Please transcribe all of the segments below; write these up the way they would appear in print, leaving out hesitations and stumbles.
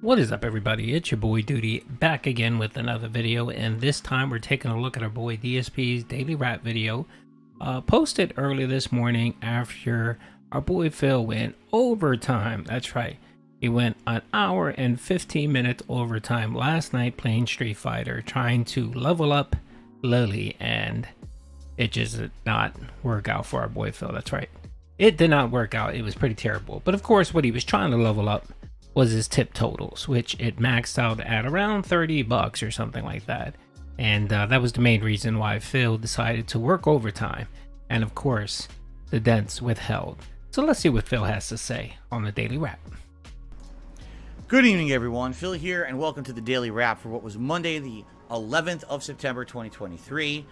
What is up, everybody? It's your boy Duty back again with another video, and this time we're taking a look at our boy DSP's daily rap video posted early this morning after our boy Phil went overtime. That's right, he went an hour and 15 minutes overtime last night playing Street Fighter, trying to level up Lily, and it just did not work out for our boy Phil. That's right, it did not work out. It was pretty terrible. But of course, what he was trying to level up was his tip totals, which it maxed out at around $30 or something like that. And that was the main reason why Phil decided to work overtime. And of course, the Dents withheld. So let's see what Phil has to say on the Daily Wrap. Good evening, everyone. Phil here, and welcome to the Daily Wrap for what was Monday, the 11th of September, 2023.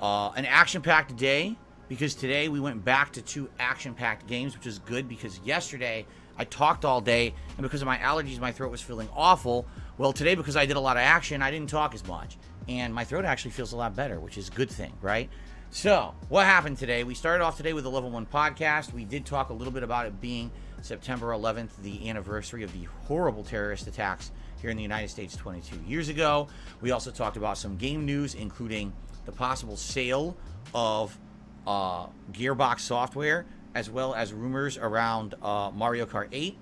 An action-packed day, because today we went back to 2 action-packed games, which is good because yesterday I talked all day, and because of my allergies, my throat was feeling awful. Well, today, because I did a lot of action, I didn't talk as much, and my throat actually feels a lot better, which is a good thing, right? So, what happened today? We started off today with a Level 1 podcast. We did talk a little bit about it being September 11th, the anniversary of the horrible terrorist attacks here in the United States 22 years ago. We also talked about some game news, including the possible sale of Gearbox software, as well as rumors around Mario Kart 8,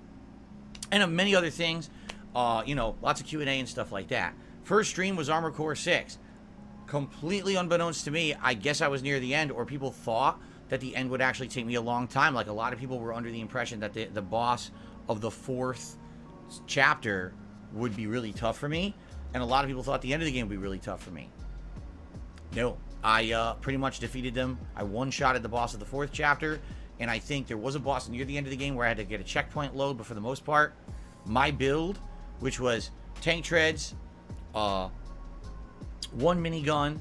and many other things. Lots of Q&A and stuff like that. First stream was Armored Core 6. Completely unbeknownst to me, I guess I was near the end, or people thought that the end would actually take me a long time. Like, a lot of people were under the impression that the boss of the 4th chapter would be really tough for me, and a lot of people thought the end of the game would be really tough for me. No, I pretty much defeated them. I one-shotted the boss of the 4th chapter, and I think there was a boss near the end of the game where I had to get a checkpoint load, but for the most part, my build, which was tank treads, 1 minigun,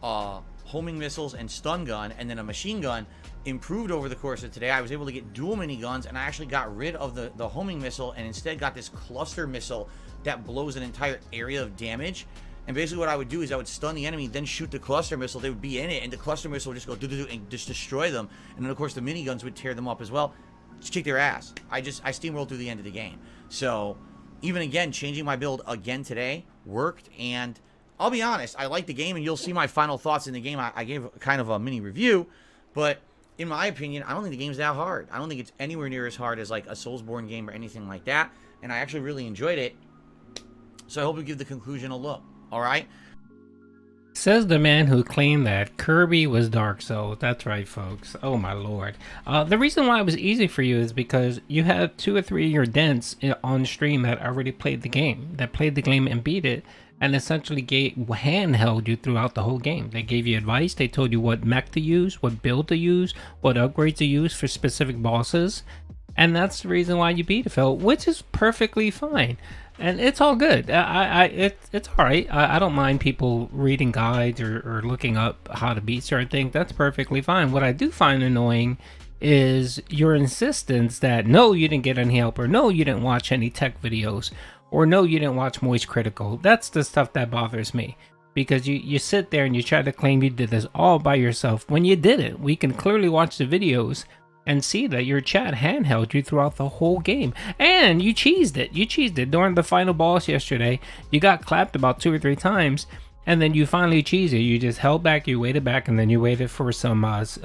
homing missiles, and stun gun, and then a machine gun, improved over the course of today. I was able to get dual miniguns, and I actually got rid of the homing missile and instead got this cluster missile that blows an entire area of damage. And basically what I would do is I would stun the enemy, then shoot the cluster missile. They would be in it, and the cluster missile would just go do and just destroy them. And then, of course, the miniguns would tear them up as well. Just kick their ass. I steamrolled through the end of the game. So, even again, changing my build again today worked. And I'll be honest, I like the game, and you'll see my final thoughts in the game. I gave kind of a mini review, but in my opinion, I don't think the game's that hard. I don't think it's anywhere near as hard as like a Soulsborne game or anything like that. And I actually really enjoyed it. So I hope you give the conclusion a look. All right. Says the man who claimed that Kirby was Dark Souls. That's right, folks. Oh my lord. The reason why it was easy for you is because you had 2 or 3 of your Dents on stream that already played the game, and beat it, and essentially handheld you throughout the whole game. They gave you advice. They told you what mech to use, what build to use, what upgrades to use for specific bosses. And that's the reason why you beat it, Phil, which is perfectly fine. And it's all good. It's all right. I don't mind people reading guides or looking up how to beat certain things. That's perfectly fine. What I do find annoying is your insistence that no, you didn't get any help, or no, you didn't watch any tech videos, or no, you didn't watch Moist Critical. That's the stuff that bothers me. Because you sit there and you try to claim you did this all by yourself when you didn't. We can clearly watch the videos and see that your chat handheld you throughout the whole game. And you cheesed it. You cheesed it during the final boss yesterday. You got clapped about 2 or 3 times, and then you finally cheesed it. You just held back, you waited back, and then you waited for some bots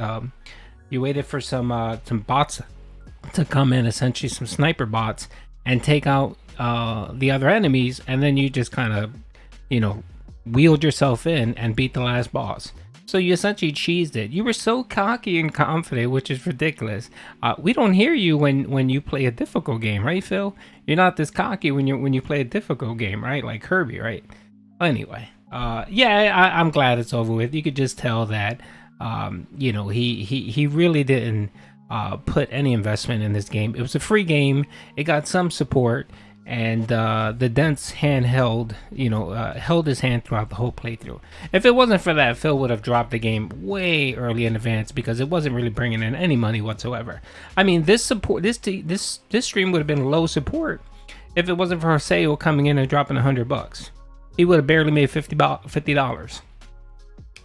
to come in, essentially some sniper bots, and take out the other enemies, and then you just kind of, wheeled yourself in and beat the last boss. So you essentially cheesed it. You were so cocky and confident, which is ridiculous. We don't hear you when you play a difficult game, right, Phil? You're not this cocky when you play a difficult game, right? Like Kirby, right? Anyway, I'm glad it's over with. You could just tell that, he really didn't put any investment in this game. It was a free game. It got some support. And the Dents held his hand throughout the whole playthrough. If it wasn't for that, Phil would have dropped the game way early in advance because it wasn't really bringing in any money whatsoever. I mean, this stream would have been low support if it wasn't for Haseo coming in and dropping $100. He would have barely made $50.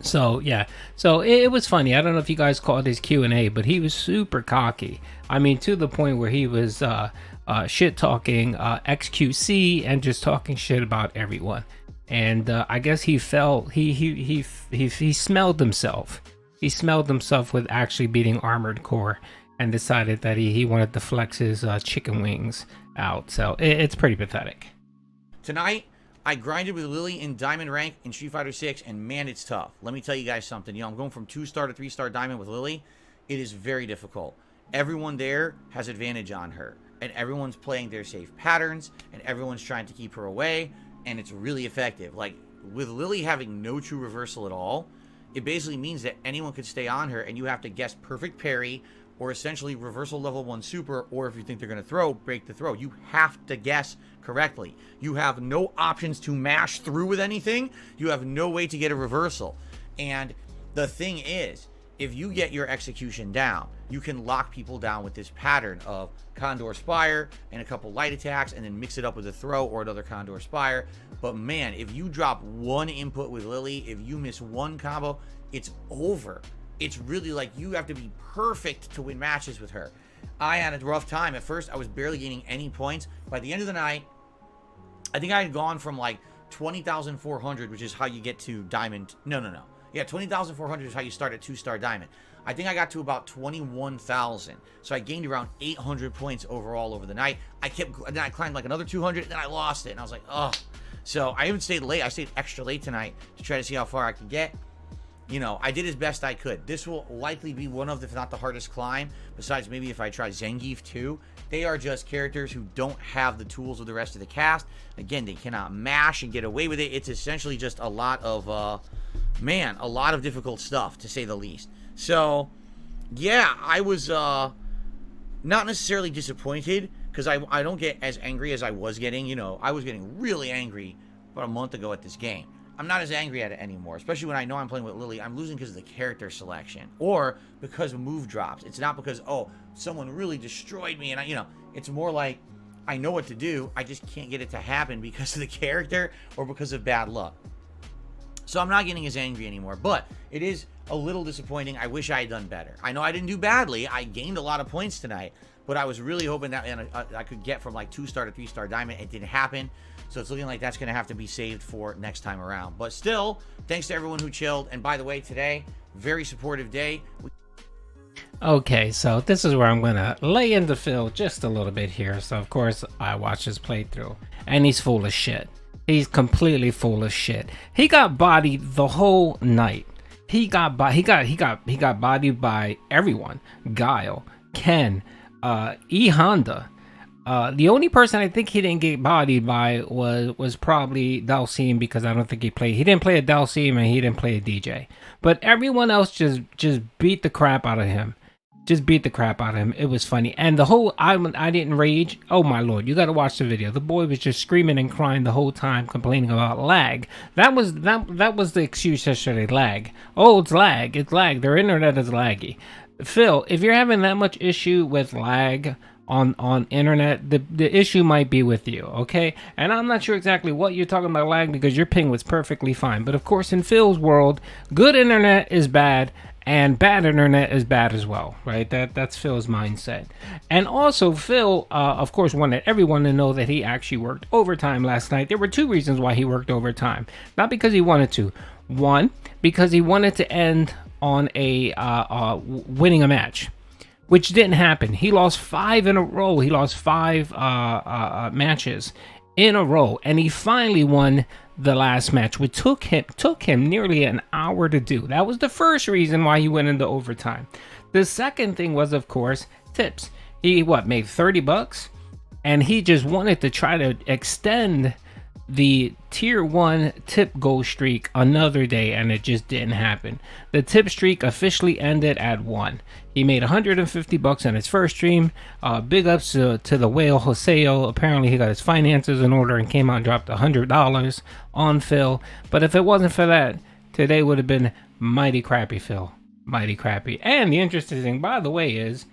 So yeah, so it was funny. I don't know if you guys caught his Q&A, but he was super cocky. I mean, to the point where he was shit talking XQC and just talking shit about everyone. And I guess he felt he smelled himself. He smelled himself with actually beating Armored Core, and decided that he wanted to flex his chicken wings out. So it's pretty pathetic. Tonight, I grinded with Lily in Diamond rank in Street Fighter 6, and man, it's tough. Let me tell you guys something. I'm going from 2-star to 3-star Diamond with Lily. It is very difficult. Everyone there has advantage on her, and everyone's playing their safe patterns, and everyone's trying to keep her away, and it's really effective. Like, with Lily having no true reversal at all, it basically means that anyone could stay on her, and you have to guess perfect parry, or essentially reversal level 1 super, or if you think they're going to throw, break the throw. You have to guess correctly. You have no options to mash through with anything. You have no way to get a reversal. And the thing is, if you get your execution down, you can lock people down with this pattern of Condor Spire and a couple light attacks, and then mix it up with a throw or another Condor Spire. But man, if you drop one input with Lily, if you miss one combo, it's over. It's really like you have to be perfect to win matches with her. I had a rough time. At first, I was barely gaining any points. By the end of the night, I think I had gone from like 20,400, which is how you get to Diamond. No. Yeah, 20,400 is how you start at 2-star Diamond. I think I got to about 21,000. So I gained around 800 points overall over the night. Then I climbed like another 200, then I lost it. And I was like, oh. So I even stayed late. I stayed extra late tonight to try to see how far I could get. I did as best I could. This will likely be one of, if not the hardest climb, besides maybe if I try Zangief too. They are just characters who don't have the tools of the rest of the cast. Again, they cannot mash and get away with it. It's essentially just a lot of, a lot of difficult stuff, to say the least. So, yeah, I was not necessarily disappointed, because I don't get as angry as I was getting. I was getting really angry about a month ago at this game. I'm not as angry at it anymore, especially when I know I'm playing with Lily. I'm losing because of the character selection, or because of move drops. It's not because, oh, someone really destroyed me, and it's more like I know what to do, I just can't get it to happen because of the character or because of bad luck. So I'm not getting as angry anymore, but it is a little disappointing. I wish I had done better. I know I didn't do badly. I gained a lot of points tonight, but I was really hoping that I could get from like 2-star to 3-star Diamond. It didn't happen. So it's looking like that's going to have to be saved for next time around. But still, thanks to everyone who chilled. And by the way, today, very supportive day. Okay, so this is where I'm going to lay into Phil just a little bit here. So, of course, I watched his playthrough, and he's full of shit. He's completely full of shit. He got bodied the whole night. He got bodied by everyone. Guile, Ken, E Honda. The only person I think he didn't get bodied by was probably Dalcine, because I don't think he didn't play a Dalcine, and he didn't play a DJ. But everyone else just beat the crap out of him. It was funny. And the whole I didn't rage. Oh my lord, you gotta watch the video. The boy was just screaming and crying the whole time, complaining about lag. That was the excuse yesterday, lag. Oh, it's lag. Their internet is laggy. Phil, if you're having that much issue with lag on internet, the issue might be with you, okay? And I'm not sure exactly what you're talking about lag, because your ping was perfectly fine. But of course, in Phil's world, good internet is bad, and bad internet is bad as well, right? That's Phil's mindset. And also, Phil, of course, wanted everyone to know that he actually worked overtime last night. There were two reasons why he worked overtime. Not because he wanted to. One, because he wanted to end on winning a match, which didn't happen. He lost 5 in a row. He lost 5 matches in a row, and he finally won the last match, which took him nearly an hour to do. That was the first reason why he went into overtime. The second thing was, of course, tips. He made $30, and he just wanted to try to extend the tier 1 tip goal streak another day, and it just didn't happen. The tip streak officially ended at 1. He made $150 on his first stream. Big ups to the whale Joseo. Apparently he got his finances in order and came out and dropped $100 on Phil. But if it wasn't for that, today would have been mighty crappy, Phil. Mighty crappy. And the interesting thing, by the way, is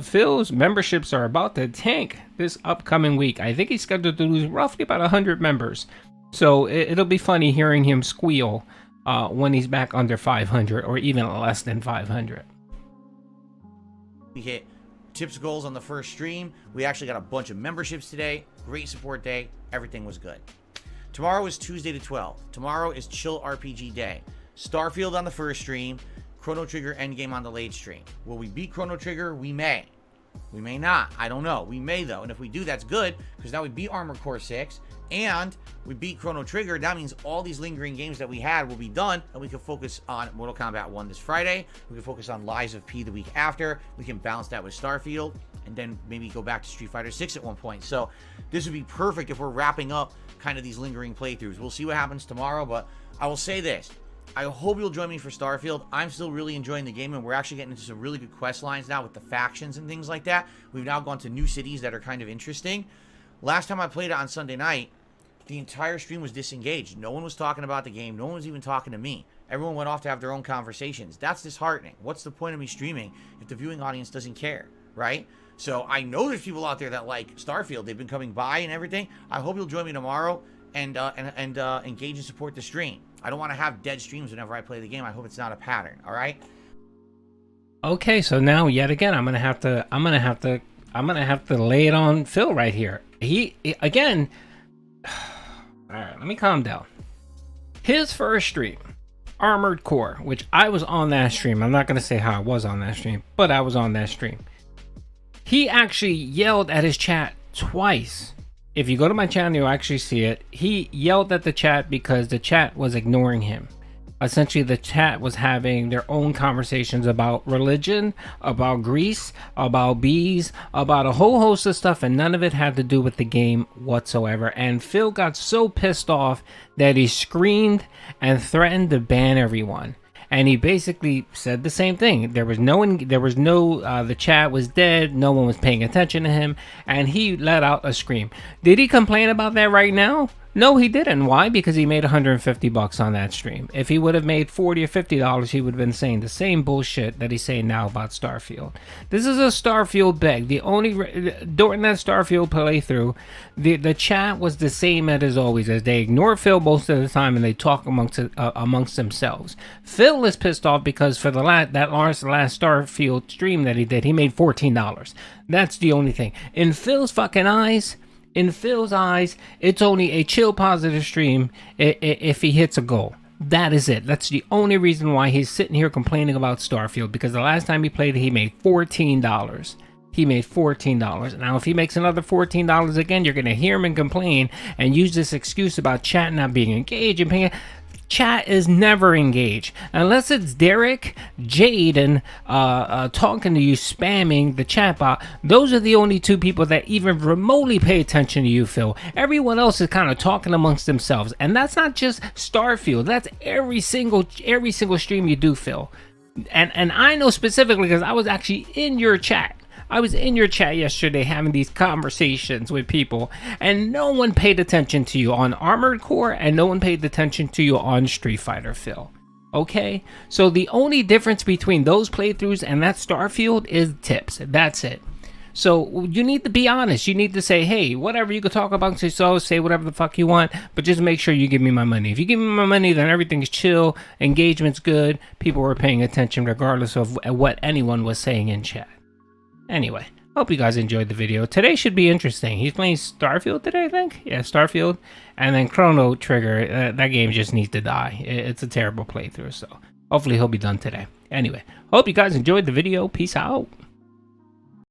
Phil's memberships are about to tank this upcoming week. I think he's scheduled to lose roughly about 100 members. So it'll be funny hearing him squeal when he's back under 500 or even less than 500. We hit tips goals on the first stream. We actually got a bunch of memberships today. Great support day. Everything was good. Tomorrow is Tuesday the 12th. Tomorrow is Chill RPG Day. Starfield on the first stream. Chrono Trigger Endgame on the late stream. Will we beat Chrono Trigger? We may. We may not. I don't know. We may, though. And if we do, that's good, because now we beat Armored Core 6 and we beat Chrono Trigger. That means all these lingering games that we had will be done, and we can focus on Mortal Kombat 1 this Friday. We can focus on Lies of P the week after. We can balance that with Starfield, and then maybe go back to Street Fighter 6 at one point. So this would be perfect if we're wrapping up kind of these lingering playthroughs. We'll see what happens tomorrow, but I will say this. I hope you'll join me for Starfield. I'm still really enjoying the game, and we're actually getting into some really good quest lines now with the factions and things like that. We've now gone to new cities that are kind of interesting. Last time I played it on Sunday night, the entire stream was disengaged. No one was talking about the game. No one was even talking to me. Everyone went off to have their own conversations. That's disheartening. What's the point of me streaming if the viewing audience doesn't care, right? So I know there's people out there that like Starfield. They've been coming by and everything. I hope you'll join me tomorrow and engage and support the stream. I don't want to have dead streams whenever I play the game. I hope it's not a pattern. All right. Okay, so now yet again, I'm gonna have to lay it on Phil right here. He again. All right, let me calm down. His first stream, Armored Core, which I was on that stream. I'm not gonna say how I was on that stream, but I was on that stream. He actually yelled at his chat twice. If you go to my channel, you'll actually see it. He yelled at the chat because the chat was ignoring him. Essentially, the chat was having their own conversations about religion, about Greece, about bees, about a whole host of stuff, and none of it had to do with the game whatsoever. And Phil got so pissed off that he screamed and threatened to ban everyone. And he basically said the same thing. The chat was dead. No one was paying attention to him. And he let out a scream. Did he complain about that right now? No, he didn't. Why? Because he made $150 on that stream. If he would have made $40 or $50, he would have been saying the same bullshit that he's saying now about Starfield. This is a Starfield beg. During that Starfield playthrough, the chat was the same as always, as they ignore Phil most of the time and they talk amongst themselves. Phil is pissed off because for the last Starfield stream that he did, he made $14. That's the only thing. In Phil's eyes, it's only a chill positive stream if he hits a goal. That is it. That's the only reason why he's sitting here complaining about Starfield, because the last time he played it, he made $14. He made $14. Now, if he makes another $14 again, you're going to hear him complain and use this excuse about chat not being engaged and paying. Chat is never engaged unless it's Derek, Jade, and talking to you, spamming the chat bot. Those are the only two people that even remotely pay attention to you, Phil. Everyone else is kind of talking amongst themselves, and that's not just Starfield. That's every single stream you do, Phil. And I know specifically because I was actually in your chat. I was in your chat yesterday having these conversations with people, and no one paid attention to you on Armored Core, and no one paid attention to you on Street Fighter, Phil. Okay? So the only difference between those playthroughs and that Starfield is tips. That's it. So you need to be honest. You need to say, hey, whatever, you can talk about yourself, say whatever the fuck you want, but just make sure you give me my money. If you give me my money, then everything's chill, engagement's good, people were paying attention regardless of what anyone was saying in chat. Anyway, hope you guys enjoyed the video. Today should be interesting. He's playing Starfield today, I think. Yeah, Starfield. And then Chrono Trigger. That game just needs to die. It's a terrible playthrough, so hopefully he'll be done today. Anyway, hope you guys enjoyed the video. Peace out.